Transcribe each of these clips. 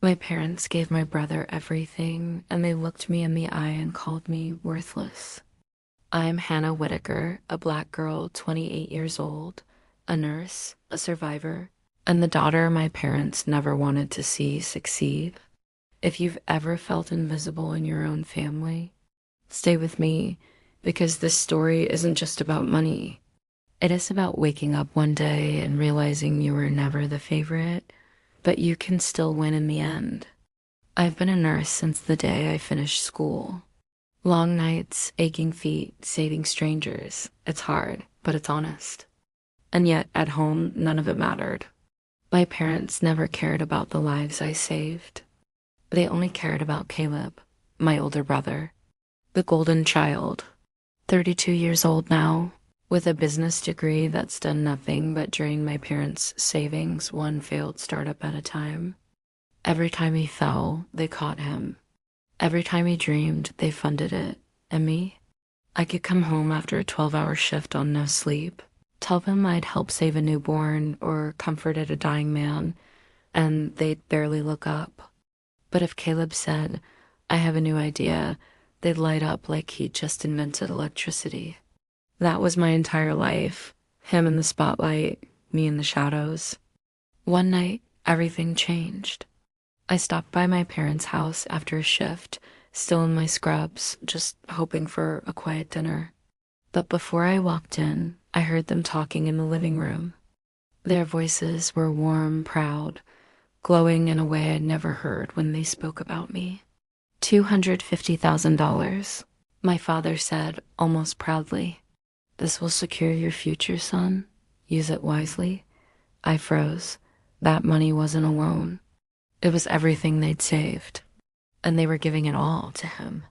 My parents gave my brother everything, and they looked me in the eye and called me worthless. I'm Hannah Whitaker, a black girl, 28 years old, a nurse, a survivor, and the daughter my parents never wanted to see succeed. If you've ever felt invisible in your own family, stay with me because this story isn't just about money. It is about waking up one day and realizing you were never the favorite, but you can still win in the end. I've been a nurse since the day I finished school. Long nights, aching feet, saving strangers. It's hard, but it's honest. And yet, at home, none of it mattered. My parents never cared about the lives I saved. They only cared about Caleb, my older brother, the golden child, 32 years old now, with a business degree that's done nothing but drain my parents' savings one failed startup at a time. Every time he fell, they caught him. Every time he dreamed, they funded it. And me? I could come home after a 12-hour shift on no sleep, tell them I'd helped save a newborn or comforted a dying man, and they'd barely look up. But if Caleb said, I have a new idea, they'd light up like he'd just invented electricity. That was my entire life. Him in the spotlight, me in the shadows. One night, everything changed. I stopped by my parents' house after a shift, still in my scrubs, just hoping for a quiet dinner. But before I walked in, I heard them talking in the living room. Their voices were warm, proud, glowing in a way I'd never heard when they spoke about me. $250,000, my father said, almost proudly. This will secure your future, son. Use it wisely. I froze. That money wasn't a loan. It was everything they'd saved, and they were giving it all to him.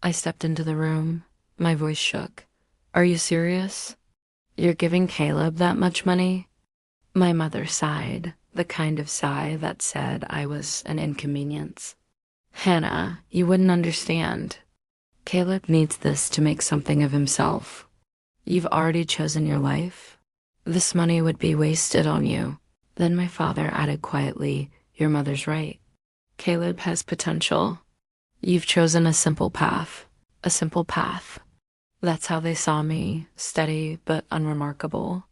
I stepped into the room. My voice shook. Are you serious? You're giving Caleb that much money? My mother sighed, the kind of sigh that said I was an inconvenience. Hannah, you wouldn't understand. Caleb needs this to make something of himself. You've already chosen your life. This money would be wasted on you. Then my father added quietly, your mother's right. Caleb has potential. You've chosen a simple path. A simple path. That's how they saw me, steady but unremarkable.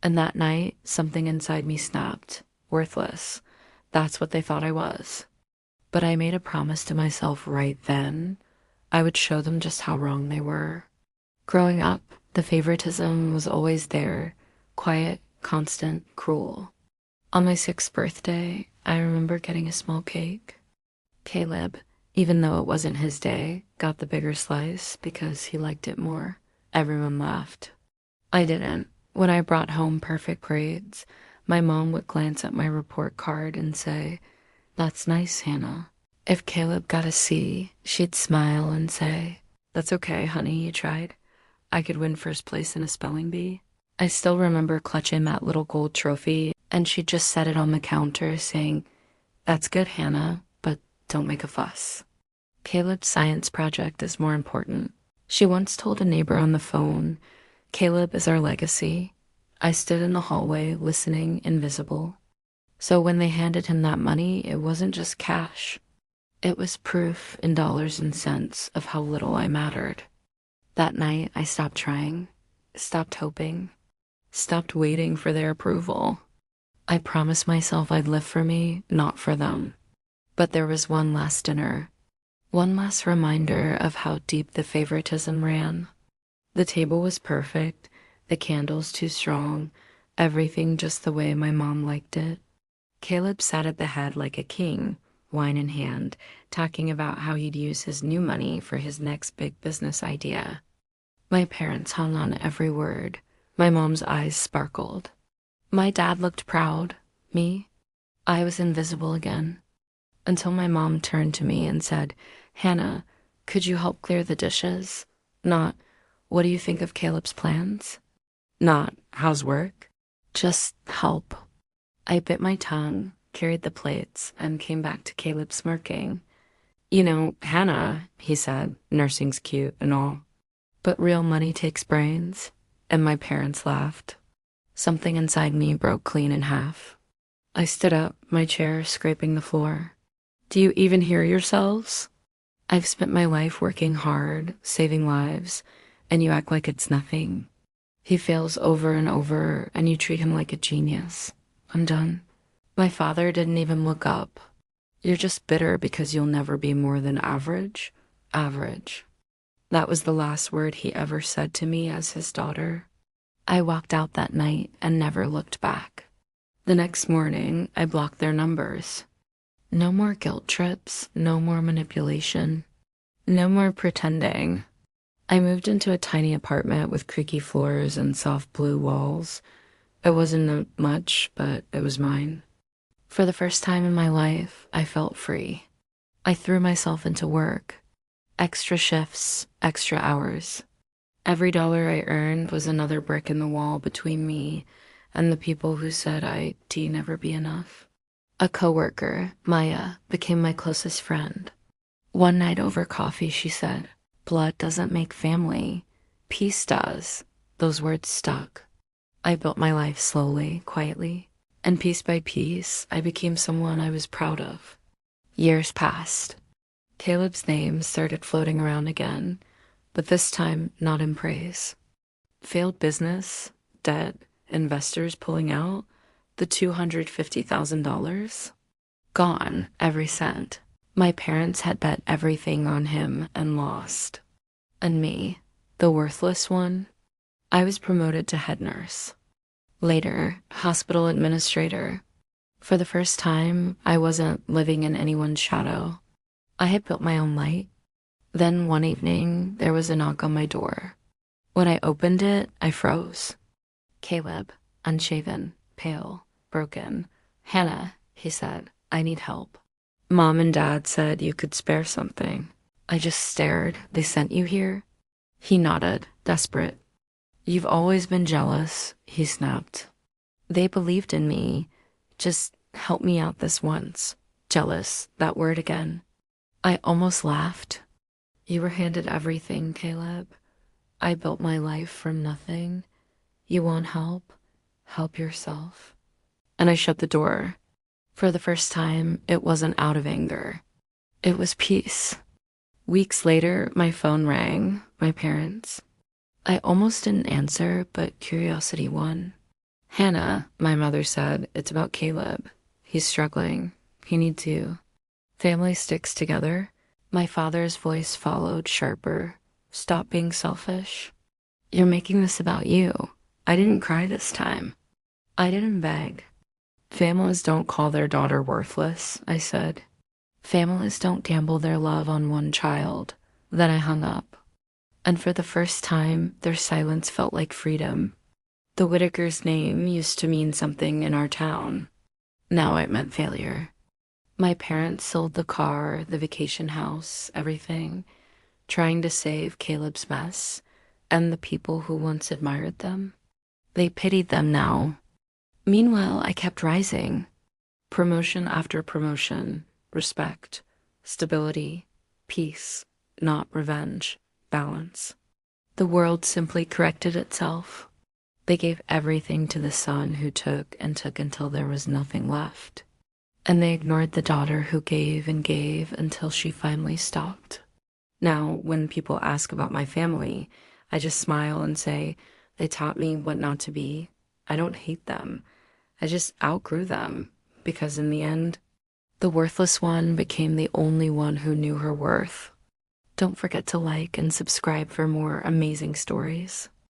And that night, something inside me snapped. Worthless. That's what they thought I was. But I made a promise to myself right then. I would show them just how wrong they were. Growing up, the favoritism was always there. Quiet, constant, cruel. On my 6th birthday, I remember getting a small cake. Caleb, even though it wasn't his day, got the bigger slice because he liked it more. Everyone laughed. I didn't. When I brought home perfect grades, my mom would glance at my report card and say, that's nice, Hannah. If Caleb got a C, she'd smile and say, that's okay, honey, you tried. I could win first place in a spelling bee. I still remember clutching that little gold trophy, and she'd just set it on the counter saying, that's good, Hannah, but don't make a fuss. Caleb's science project is more important. She once told a neighbor on the phone, Caleb is our legacy. I stood in the hallway listening, invisible. So when they handed him that money, it wasn't just cash. It was proof in dollars and cents of how little I mattered. That night, I stopped trying, stopped hoping, stopped waiting for their approval. I promised myself I'd live for me, not for them. But there was one last dinner, one last reminder of how deep the favoritism ran. The table was perfect, the candles too strong, everything just the way my mom liked it. Caleb sat at the head like a king, wine in hand, talking about how he'd use his new money for his next big business idea. My parents hung on every word. My mom's eyes sparkled. My dad looked proud. Me? I was invisible again. Until my mom turned to me and said, Hannah, could you help clear the dishes? Not, what do you think of Caleb's plans? Not, how's work? Just help. I bit my tongue, carried the plates, and came back to Caleb smirking. You know, Hannah, he said, nursing's cute and all. But real money takes brains. And my parents laughed. Something inside me broke clean in half. I stood up, my chair scraping the floor. Do you even hear yourselves? I've spent my life working hard, saving lives, and you act like it's nothing. He fails over and over, and you treat him like a genius. I'm done. My father didn't even look up. You're just bitter because you'll never be more than average. Average. That was the last word he ever said to me as his daughter. I walked out that night and never looked back. The next morning, I blocked their numbers. No more guilt trips, no more manipulation, no more pretending. I moved into a tiny apartment with creaky floors and soft blue walls. It wasn't much, but it was mine. For the first time in my life, I felt free. I threw myself into work. Extra shifts, extra hours. Every dollar I earned was another brick in the wall between me and the people who said I'd never be enough. A coworker, Maya, became my closest friend. One night over coffee, she said, "Blood doesn't make family. Peace does." Those words stuck. I built my life slowly, quietly, and piece by piece, I became someone I was proud of. Years passed. Caleb's name started floating around again, but this time not in praise. Failed business, debt, investors pulling out, the $250,000. Gone, every cent. My parents had bet everything on him and lost. And me, the worthless one, I was promoted to head nurse. Later, hospital administrator. For the first time, I wasn't living in anyone's shadow. I had built my own light. Then one evening, there was a knock on my door. When I opened it, I froze. Caleb, unshaven, pale, broken. "Hannah," he said, "I need help." Mom and Dad said you could spare something. I just stared. "They sent you here?" He nodded, desperate. "You've always been jealous," he snapped. "They believed in me. Just help me out this once." Jealous, that word again. I almost laughed. "You were handed everything, Caleb. I built my life from nothing. You want help? Help yourself." And I shut the door. For the first time, it wasn't out of anger. It was peace. Weeks later, my phone rang, my parents. I almost didn't answer, but curiosity won. "Hannah," my mother said, "it's about Caleb. He's struggling. He needs you." Family sticks together. My father's voice followed, sharper. "Stop being selfish. You're making this about you. I didn't cry this time. I didn't beg." "Families don't call their daughter worthless," I said. "Families don't gamble their love on one child." Then I hung up. And for the first time, their silence felt like freedom. The Whitaker's name used to mean something in our town. Now it meant failure. My parents sold the car, the vacation house, everything, trying to save Caleb's mess and the people who once admired them. They pitied them now. Meanwhile, I kept rising. Promotion after promotion, respect, stability, peace, not revenge, balance. The world simply corrected itself. They gave everything to the son who took and took until there was nothing left. And they ignored the daughter who gave and gave until she finally stopped. Now, when people ask about my family, I just smile and say, they taught me what not to be. I don't hate them. I just outgrew them, because in the end, the worthless one became the only one who knew her worth. Don't forget to like and subscribe for more amazing stories.